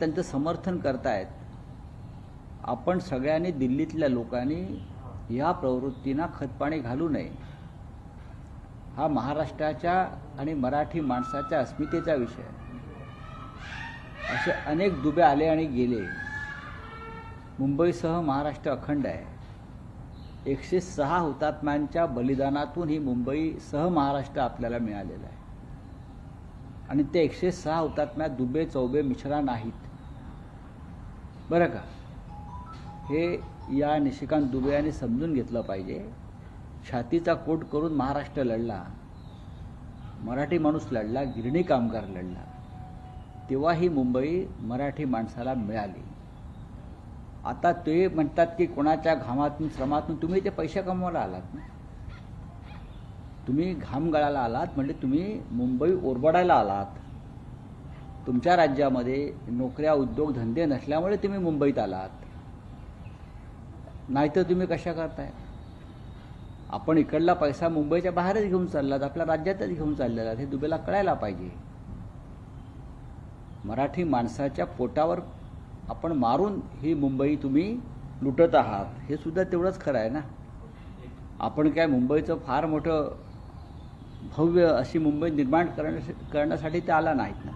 त्यांचं समर्थन करतायत। आपण सगळ्यांनी दिल्लीतल्या लोकांनी या प्रवृत्तींना खतपाणी घालू नये। हा महाराष्ट्राच्या आणि मराठी माणसाच्या अस्मितेचा विषय आहे। असे अनेक दुबे आले आणि गेले। मुंबईसह महाराष्ट्र अखंड आहे। 106 हुतात्म्यांच्या बलिदानातून ही मुंबईसह महाराष्ट्र आपल्याला मिळालेलं आहे। आणि ते 106 हुतात्म्यात दुबे चौबे मिश्रा नाहीत बरं का। हे या निशिकांत दुबे यांनी समजून घेतलं पाहिजे। छातीचा कोट करून महाराष्ट्र लढला, मराठी माणूस लढला, गिरणी कामगार लढला, तेव्हा ही मुंबई मराठी माणसाला मिळाली। आता ते म्हणतात की कोणाच्या घामातून श्रमातून तुम्ही ते पैसे कमवायला आलात ना, तुम्ही घाम गळायला आलात म्हणजे तुम्ही मुंबई ओरबडायला आलात। तुमच्या राज्यामध्ये नोकऱ्या उद्योग धंदे नसल्यामुळे तुम्ही मुंबईत आलात, नाहीतर तुम्ही कशा करताय? आपण इकडला पैसा मुंबईच्या बाहेरच घेऊन चाललात, आपल्या राज्यातच घेऊन चाललेलात। हे दुबेला कळायला पाहिजे। मराठी माणसाच्या पोटावर आपण मारून ही मुंबई तुम्ही लुटत आहात, हे सुद्धा तेवढंच खरं आहे ना। आपण काय मुंबईचं फार मोठं भव्य अशी मुंबई निर्माण करण्यासाठी ते आला नाहीत ना।